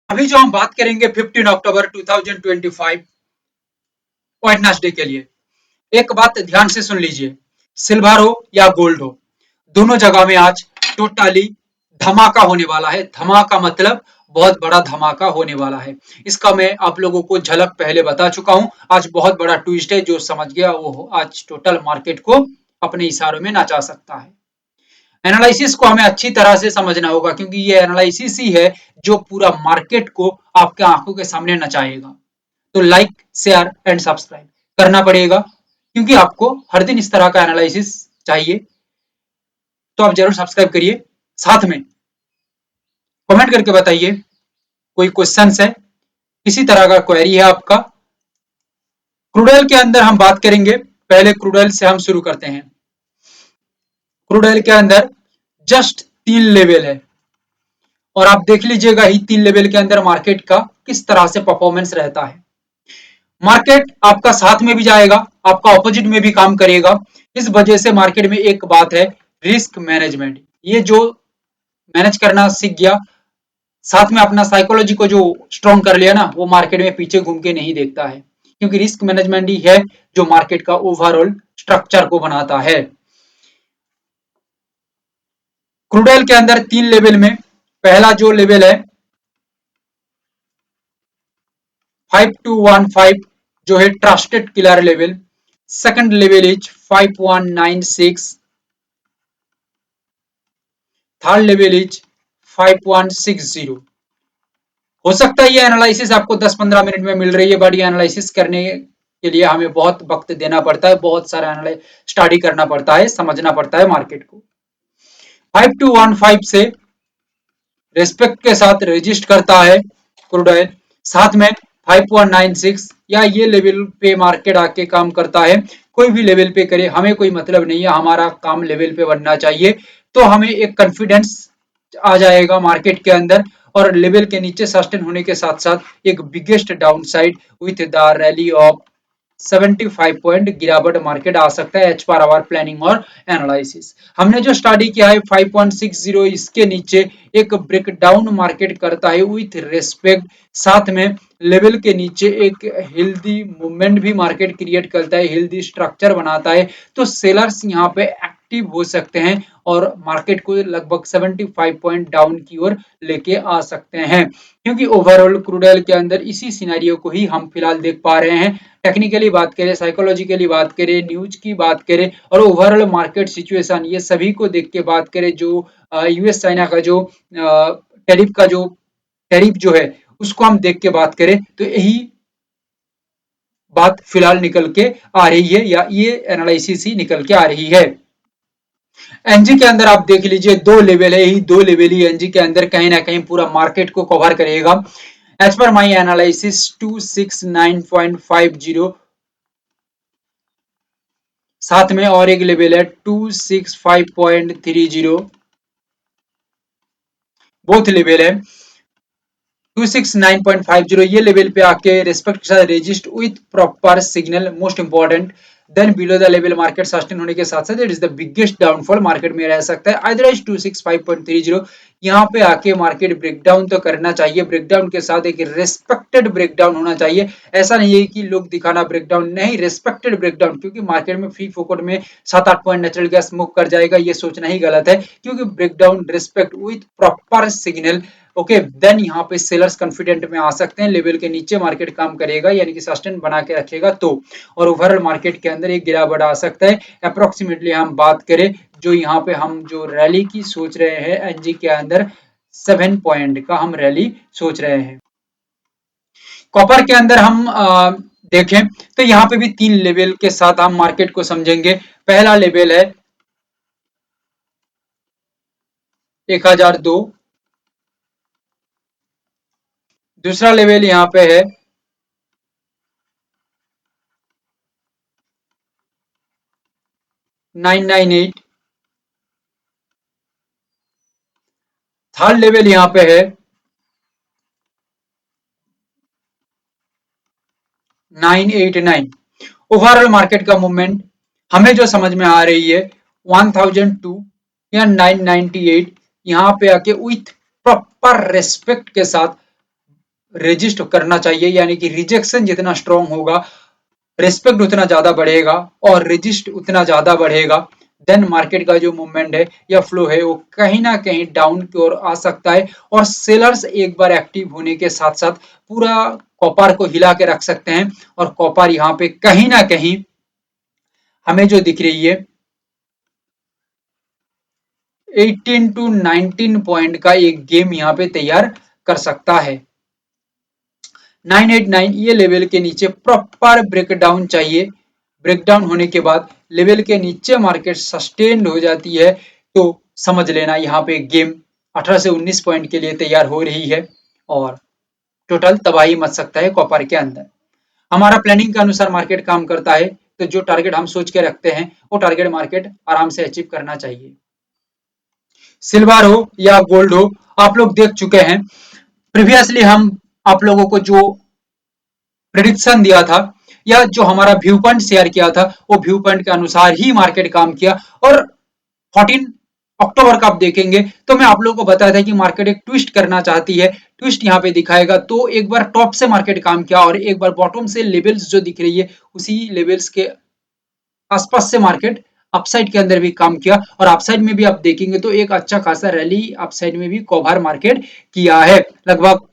अभी जो हम बात करेंगे 15 अक्टूबर 2025 वेडनेसडे के लिए, एक बात ध्यान से सुन लीजिए। सिल्वर हो या गोल्ड हो, दोनों जगह में आज टोटली धमाका होने वाला है। धमाका मतलब बहुत बड़ा धमाका होने वाला है। इसका मैं आप लोगों को झलक पहले बता चुका हूं। आज बहुत बड़ा ट्विस्ट है, जो समझ गया वो आज टोटल मार्केट को अपने इशारों में नचा सकता है। एनालिसिस को हमें अच्छी तरह से समझना होगा, क्योंकि ये एनालिसिस ही है जो पूरा मार्केट को आपके आंखों के सामने नचाएगा। तो लाइक, शेयर एंड सब्सक्राइब करना पड़ेगा, क्योंकि आपको हर दिन इस तरह का एनालिसिस चाहिए। तो आप जरूर सब्सक्राइब करिए। साथ में कमेंट करके बताइए कोई क्वेश्चन है, किसी तरह का क्वेरी है आपका। क्रूड ऑयल के अंदर हम बात करेंगे। पहले क्रूड ऑयल से हम शुरू करते हैं। क्रूड ऑयल के अंदर जस्ट 3 लेवल है, और आप देख लीजिएगा ही 3 लेवल के अंदर मार्केट का किस तरह से परफॉर्मेंस रहता है। मार्केट आपका साथ में भी जाएगा, आपका ऑपोजिट में भी काम करेगा। इस वजह से मार्केट में एक बात है, रिस्क मैनेजमेंट। ये जो मैनेज करना सीख गया, साथ में अपना साइकोलॉजी को जो स्ट्रॉन्ग कर लिया ना, वो मार्केट में पीछे घूम के नहीं देखता है, क्योंकि रिस्क मैनेजमेंट ही है जो मार्केट का ओवरऑल स्ट्रक्चर को बनाता है। क्रूड ऑयल के अंदर 3 लेवल में, पहला जो लेवल है 5215, जो है trusted killer level. Second level is 5196, third level is 5160। हो सकता है ये एनालिसिस आपको 10-15 मिनट में मिल रही है, बट ये एनालिसिस करने के लिए हमें बहुत वक्त देना पड़ता है, बहुत सारा स्टडी करना पड़ता है, समझना पड़ता है मार्केट को। 5215 से रेस्पेक्ट के साथ रजिस्ट करता है क्रूड ऑयल, साथ में 5196 या ये लेवल पे मार्केट आके काम करता है। कोई भी लेवल पे करे, हमें कोई मतलब नहीं है, हमारा काम लेवल पे बनना चाहिए। तो हमें एक कॉन्फिडेंस आ जाएगा मार्केट के अंदर, और लेवल के नीचे सस्टेन होने के साथ साथ एक biggest downside with the rally of 75 point गिरावट मार्केट आ सकता है, एज पर आवर प्लानिंग और एनालिसिस। हमने जो स्टडी किया है 5.60, इसके नीचे एक ब्रेकडाउन मार्केट करता है विथ रेस्पेक्ट, साथ में लेवल के नीचे एक हेल्दी मूवमेंट भी मार्केट क्रिएट करता है, हेल्दी स्ट्रक्चर बनाता है। तो सेलर्स यहाँ पे एक्टिव हो सकते हैं और मार्केट को लगभग 75 पॉइंट डाउन की ओर लेके आ सकते हैं, क्योंकि ओवरऑल क्रूड ऑयल के अंदर इसी सिनेरियो को ही हम फिलहाल देख पा रहे हैं। टेक्निकली बात करें, साइकोलॉजिकली बात करें, न्यूज की बात करें, और ओवरऑल मार्केट सिचुएशन, ये सभी को देख के बात करें, जो यूएस चाइना का जो टैरिफ जो है उसको हम देख के बात करें, तो यही बात फिलहाल निकल के आ रही है, या ये एनालिसिस ही निकल के आ रही है। एनजी के अंदर आप देख लीजिए 2 लेवल है, ही 2 लेवल ही एनजी के अंदर कहीं ना कहीं पूरा मार्केट को कवर करेगा। एज पर माई एनालिसिस 269.50, साथ में और एक लेवल है 265.30, बोथ लेवल है 269.50। ये लेवल पे आके रेस्पेक्ट के साथ resist with proper signal, most important. Then below the level market sustain होने के साथ साथ it is the biggest downfall market में रह सकता है, अदरवाइज 265.30। यहाँ पे आके मार्केट ब्रेकडाउन तो करना चाहिए, ब्रेकडाउन के साथ एक रेस्पेक्टेड ब्रेकडाउन होना चाहिए। ऐसा नहीं है कि लोग दिखाना ब्रेकडाउन, नहीं, रेस्पेक्टेड ब्रेकडाउन, क्योंकि मार्केट में फ्री फोकट में 7-8 पॉइंट नेचुरल गैस मूव कर जाएगा, ये सोचना ही गलत है, क्योंकि breakdown respect with proper signal. Okay, then यहाँ पे सेलर्स कॉन्फिडेंट में आ सकते हैं, लेवल के नीचे मार्केट काम करेगा, यानी कि सस्टेन बना के रखेगा तो, और ओवरऑल मार्केट के अंदर एक गिरावट आ सकता है। अप्रोक्सीमेटली हम बात करें, जो यहाँ पे हम जो रैली की सोच रहे हैं एनजी के अंदर 7 पॉइंट का हम रैली सोच रहे हैं। कॉपर के अंदर हम देखें तो यहाँ पे भी 3 लेवल के साथ हम मार्केट को समझेंगे। पहला लेवल है 1002, दूसरा लेवल यहाँ पे है 998, थर्ड लेवल यहाँ पे है 989। ओवरऑल मार्केट का मूवमेंट हमें जो समझ में आ रही है 1002 या 998, यहाँ पे आके विथ प्रॉपर रेस्पेक्ट के साथ रेजिस्ट करना चाहिए, यानी कि रिजेक्शन जितना स्ट्रॉन्ग होगा रिस्पेक्ट उतना ज्यादा बढ़ेगा और रेजिस्ट उतना ज्यादा बढ़ेगा, देन मार्केट का जो मूवमेंट है या फ्लो है वो कहीं ना कहीं डाउन की ओर आ सकता है और सेलर्स एक बार एक्टिव होने के साथ साथ पूरा कॉपर को हिला के रख सकते हैं और कॉपर यहाँ पे कहीं ना कहीं हमें जो दिख रही है 18 टू 19 पॉइंट का एक गेम यहाँ पे तैयार कर सकता है। 989 ये लेवल के नीचे प्रॉपर ब्रेकडाउन चाहिए। ब्रेकडाउन होने के बाद लेवल के नीचे मार्केट सस्टेन्ड हो जाती है तो समझ लेना यहाँ पे गेम 18 से 19 पॉइंट के लिए तैयार हो रही है और टोटल तबाही मच सकता है कॉपर के अंदर। हमारा प्लानिंग के अनुसार मार्केट काम करता है तो जो टारगेट हम सोच के रखते हैं वो टारगेट मार्केट आराम से अचीव करना चाहिए। सिल्वर हो या गोल्ड हो, आप लोग देख चुके हैं प्रीवियसली हम आप लोगों को जो प्रिडिक्शन दिया था या जो हमारा व्यू पॉइंट शेयर किया था वो व्यू पॉइंट के अनुसार ही मार्केट काम किया और 14 अक्टूबर का आप देखेंगे तो मैं आप लोगों को बताया था कि मार्केट एक ट्विस्ट करना चाहती है, ट्विस्ट यहाँ पे दिखाएगा तो एक बार टॉप से मार्केट काम किया और एक बार बॉटम से लेवल्स जो दिख रही है उसी लेवल्स के आसपास से मार्केट अपसाइड के अंदर भी काम किया और अपसाइड में भी आप देखेंगे तो एक अच्छा खासा रैली अपसाइड में भी कवर मार्केट किया है लगभग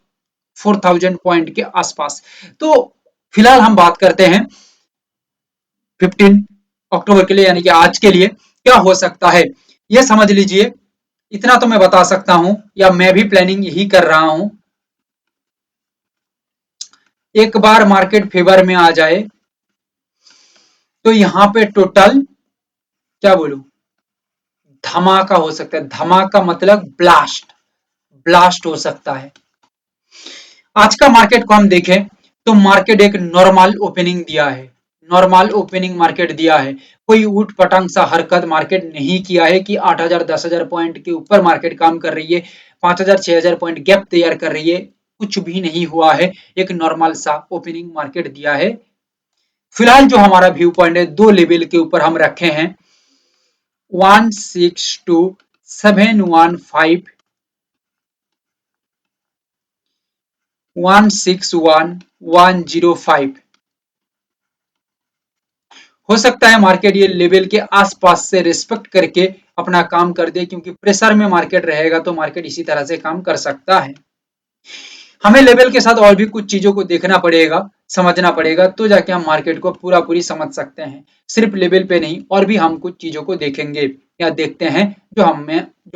4000 पॉइंट के आसपास। तो फिलहाल हम बात करते हैं 15 अक्टूबर के लिए यानी कि आज के लिए क्या हो सकता है ये समझ लीजिए। इतना तो मैं बता सकता हूं या मैं भी प्लानिंग यही कर रहा हूं, एक बार मार्केट फेवर में आ जाए तो यहां पे टोटल क्या बोलूं धमाका हो सकता है। धमाका मतलब ब्लास्ट, ब्लास्ट हो सकता है। आज का मार्केट को हम देखें तो मार्केट एक नॉर्मल ओपनिंग दिया है, नॉर्मल ओपनिंग मार्केट दिया है, कोई ऊट पटांग सा हरकत मार्केट नहीं किया है कि 8000 10000 पॉइंट के ऊपर मार्केट काम कर रही है, 5000 6000 पॉइंट गैप तैयार कर रही है, कुछ भी नहीं हुआ है। एक नॉर्मल सा ओपनिंग मार्केट दिया है। फिलहाल जो हमारा व्यू पॉइंट है दो लेवल के ऊपर हम रखे हैं 162 715 161105। हो सकता है मार्केट ये लेवल के आसपास से रिस्पेक्ट करके अपना काम कर दे क्योंकि प्रेशर में मार्केट रहेगा तो मार्केट इसी तरह से काम कर सकता है। हमें लेवल के साथ और भी कुछ चीजों को देखना पड़ेगा, समझना पड़ेगा तो जाके हम मार्केट को पूरा पूरी समझ सकते हैं। सिर्फ लेवल पे नहीं और भी हम कुछ चीजों को देखेंगे या देखते हैं जो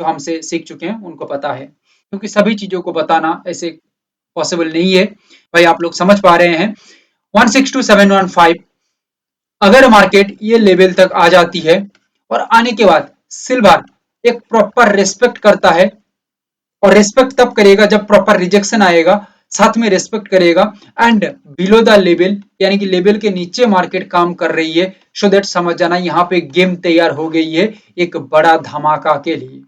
हमसे सीख चुके हैं उनको पता है, क्योंकि सभी चीजों को बताना ऐसे पॉसिबल नहीं है। भाई आप लोग समझ पा रहे हैं 162715 अगर मार्केट ये लेवल तक आ जाती है और आने के बाद सिल्वर एक प्रॉपर रिस्पेक्ट करता है और रिस्पेक्ट तब करेगा जब प्रॉपर रिजेक्शन आएगा, साथ में रिस्पेक्ट करेगा एंड बिलो द लेवल यानी कि लेवल के नीचे मार्केट काम कर रही है सो दैट समझ जाना यहाँ पे गेम तैयार हो गई है एक बड़ा धमाका के लिए।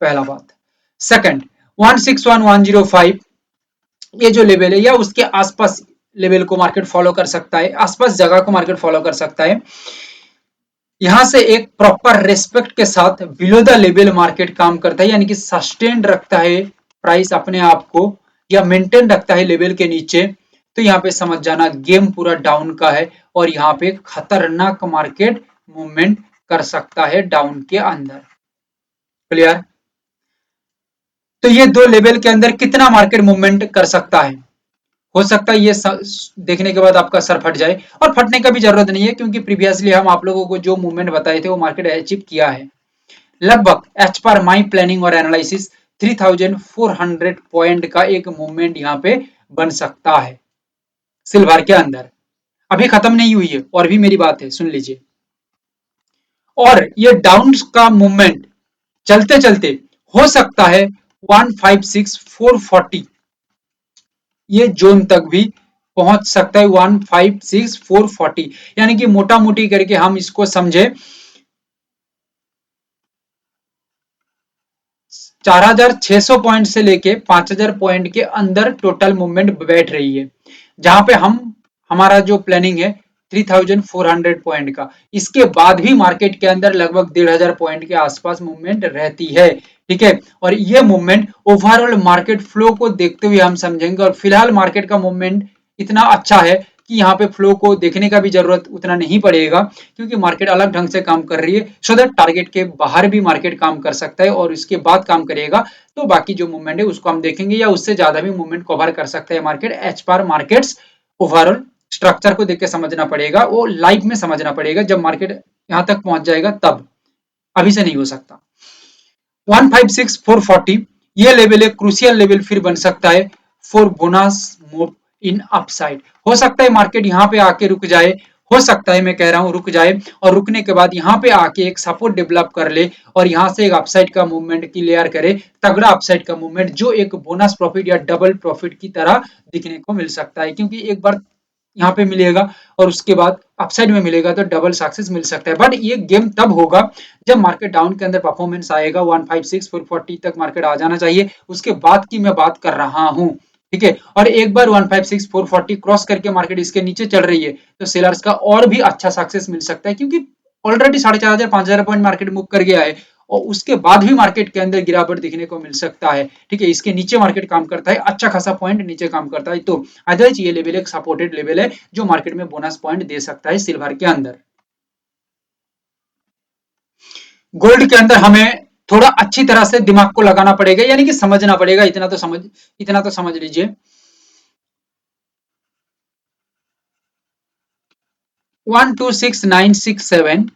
पहला बात। सेकंड 161105 ये जो लेवल है या उसके आसपास लेवल को मार्केट फॉलो कर सकता है, आसपास जगह को मार्केट फॉलो कर सकता है। यहां से एक प्रॉपर रिस्पेक्ट के साथ बिलो द लेवल मार्केट काम करता है यानी कि सस्टेन रखता है प्राइस अपने आप को या मेंटेन रखता है लेवल के नीचे, तो यहाँ पे समझ जाना गेम पूरा डाउन का है और यहाँ पे खतरनाक मार्केट मूवमेंट कर सकता है डाउन के अंदर। क्लियर? तो ये दो लेवल के अंदर कितना मार्केट मूवमेंट कर सकता है, हो सकता है ये देखने के बाद आपका सर फट जाए और फटने का भी जरूरत नहीं है क्योंकि प्रीवियसली हम आप लोगों को जो मूवमेंट बताए थे वो मार्केट अचीव किया है। लगभग एज पर माई प्लानिंग और एनालिसिस 3400 पॉइंट का एक मूवमेंट यहाँ पे बन सकता है सिल्वर के अंदर। अभी खत्म नहीं हुई है और भी मेरी बात है, सुन लीजिए। और ये डाउन का मूवमेंट चलते चलते हो सकता है 156440 ये जोन तक भी पहुंच सकता है 156440, यानी कि मोटा मोटी करके हम इसको समझे 4600 पॉइंट से लेके 5000 पॉइंट के अंदर टोटल मूवमेंट बैठ रही है, जहां पे हम हमारा जो प्लानिंग है 3400 पॉइंट का। इसके बाद भी मार्केट के अंदर लगभग 1500 पॉइंट के आसपास मूवमेंट रहती है, ठीक है। और ये मूवमेंट ओवरऑल मार्केट फ्लो को देखते हुए हम समझेंगे, और फिलहाल मार्केट का मूवमेंट इतना अच्छा है कि यहाँ पे फ्लो को देखने का भी जरूरत उतना नहीं पड़ेगा, क्योंकि मार्केट अलग ढंग से काम कर रही है। सो दैट टारगेट के बाहर भी मार्केट काम कर सकता है, और इसके बाद काम करेगा तो बाकी जो मूवमेंट है उसको हम देखेंगे, या उससे ज्यादा भी मूवमेंट कवर कर सकता है market. As per markets overall structure को देख के समझना पड़ेगा, वो लाइव में समझना पड़ेगा जब मार्केट यहाँ तक पहुंच जाएगा तब, अभी से नहीं हो सकता। 156,440 ये लेवल एक क्रूशियल लेवल फिर बन सकता है for bonus move in upside. हो सकता है मार्केट यहाँ पे आके रुक जाए, हो सकता है, मैं कह रहा हूँ रुक जाए, और रुकने के बाद यहाँ पे आके एक सपोर्ट डेवलप कर ले और यहाँ से एक अपसाइड का मूवमेंट क्लियर करे, तगड़ा अपसाइड का मूवमेंट जो एक बोनस प्रॉफिट या डबल प्रॉफिट की तरह दिखने को मिल सकता है। क्योंकि एक बार यहाँ पे मिलेगा और उसके बाद अपसाइड में मिलेगा तो डबल सक्सेस मिल सकता है। बट ये गेम तब होगा जब मार्केट डाउन के अंदर परफॉर्मेंस आएगा। 156,440 तक मार्केट आ जाना चाहिए, उसके बाद की मैं बात कर रहा हूँ, ठीक है। और एक बार 156,440 क्रॉस करके मार्केट इसके नीचे चल रही है तो सेलर्स का और भी अच्छा सक्सेस मिल सकता है, क्योंकि ऑलरेडी 4,500 5,000 पॉइंट मार्केट मूव कर गया है, और उसके बाद भी मार्केट के अंदर गिरावट दिखने को मिल सकता है, ठीक है। इसके नीचे मार्केट काम करता है, अच्छा खासा पॉइंट नीचे काम करता है, तो अदरवाइज ये लेवल एक सपोर्टेड लेवल है जो मार्केट में बोनस पॉइंट दे सकता है सिल्वर के अंदर। गोल्ड के अंदर हमें थोड़ा अच्छी तरह से दिमाग को लगाना पड़ेगा, यानी कि समझना पड़ेगा, इतना तो समझ लीजिए। 126,967,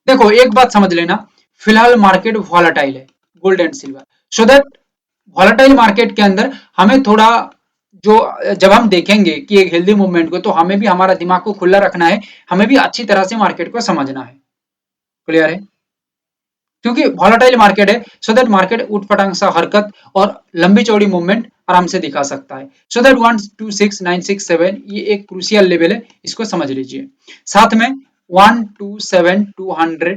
देखो एक बात समझ लेना, फिलहाल मार्केट वॉलेटाइल है gold and silver, so that volatile market के अंदर हमें थोड़ा जो जब हम देखेंगे कि एक हेल्दी मूवमेंट को, तो हमें भी हमारा दिमाग को खुला रखना है, हमें भी अच्छी तरह से मार्केट को समझना है। क्लियर है? क्योंकि वॉलेटाइल मार्केट है, सो दैट मार्केट उठपटांग सा हरकत और लंबी चौड़ी मूवमेंट आराम से दिखा सकता है। सो दैट 126,967 ये एक क्रूशियल लेवल है, इसको समझ लीजिए। साथ में 127,200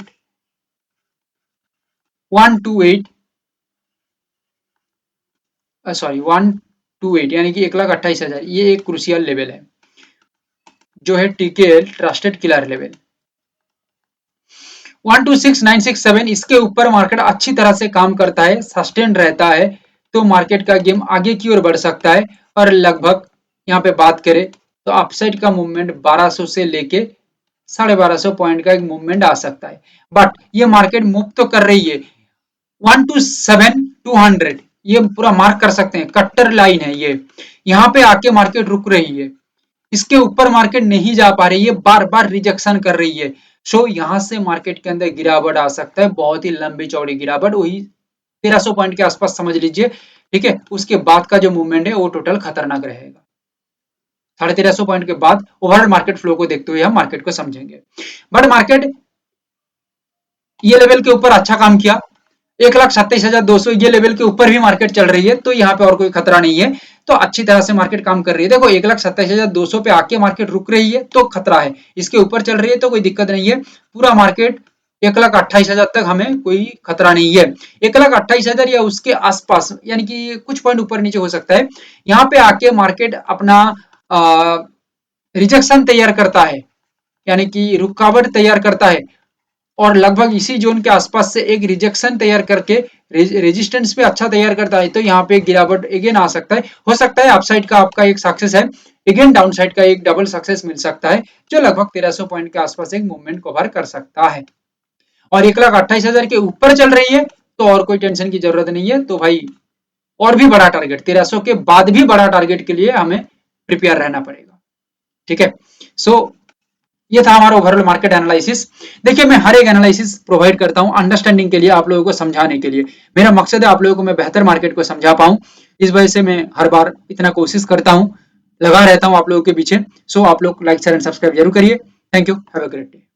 128 सॉरी 128 यानी कि 1,28,000 ये एक क्रूशियल लेवल है जो है टीकेएल ट्रस्टेड किलर लेवल। 126,967 इसके ऊपर मार्केट अच्छी तरह से काम करता है, सस्टेन रहता है, तो मार्केट का गेम आगे की ओर बढ़ सकता है। और लगभग यहाँ पे बात करें तो अपसाइड का मूवमेंट 1200 से लेके 1250 पॉइंट का एक मूवमेंट आ सकता है। बट ये मार्केट मूव तो कर रही है, 127,200 ये पूरा मार्क कर सकते हैं, कट्टर लाइन है ये, यहाँ पे आके मार्केट रुक रही है, इसके ऊपर मार्केट नहीं जा पा रही है, बार बार रिजेक्शन कर रही है। सो यहाँ से मार्केट के अंदर गिरावट आ सकता है, बहुत ही लंबी चौड़ी गिरावट, वही 1300 पॉइंट के आसपास समझ लीजिए, ठीक है। उसके बाद का जो मूवमेंट है वो टोटल खतरनाक रहेगा। 1350 पॉइंट के बाद ओवरऑल मार्केट फ्लो को देखते हुए हम मार्केट को समझेंगे। बट मार्केट ये लेवल के ऊपर अच्छा काम किया, 1,27,200 ये लेवल के ऊपर भी मार्केट चल रही है, तो यहाँ पे और कोई खतरा नहीं है, तो अच्छी तरह से मार्केट काम कर रही है। देखो 1,27,200 पे आके मार्केट रुक रही है तो खतरा है, इसके ऊपर चल रही है तो कोई दिक्कत नहीं है, पूरा मार्केट 1,28,000 तक हमें कोई खतरा नहीं है। 1,28,000 या उसके आसपास, यानी कि कुछ पॉइंट ऊपर नीचे हो सकता है, यहाँ पे आके मार्केट अपना रिजेक्शन तैयार करता है, यानी कि रुकावट तैयार करता है, और लगभग इसी जोन के आसपास से एक रिजेक्शन तैयार करके रेजिस्टेंस पे अच्छा तैयार करता है, तो यहाँ पे गिरावट अगेन आ सकता है। हो सकता है अपसाइड का आपका एक सक्सेस है, अगेन डाउन साइड का एक डबल सक्सेस मिल सकता है, जो लगभग 1300 पॉइंट के आसपास एक मूवमेंट कवर कर सकता है। और 1,28,000 के ऊपर चल रही है तो और कोई टेंशन की जरूरत नहीं है, तो भाई और भी बड़ा टारगेट 1300 के बाद भी बड़ा टारगेट के लिए हमें प्रिपेयर रहना पड़ेगा, ठीक है। सो ये था हमारा ओवरऑल मार्केट एनालिसिस। देखिए मैं हर एक एनालिसिस प्रोवाइड करता हूं अंडरस्टैंडिंग के लिए, आप लोगों को समझाने के लिए, मेरा मकसद है आप लोगों को मैं बेहतर मार्केट को समझा पाऊं, इस वजह से मैं हर बार इतना कोशिश करता हूं, लगा रहता हूं आप लोगों के पीछे। सो आप लोग लाइक शेयर एंड सब्सक्राइब जरूर करिए। Thank you, have a great day.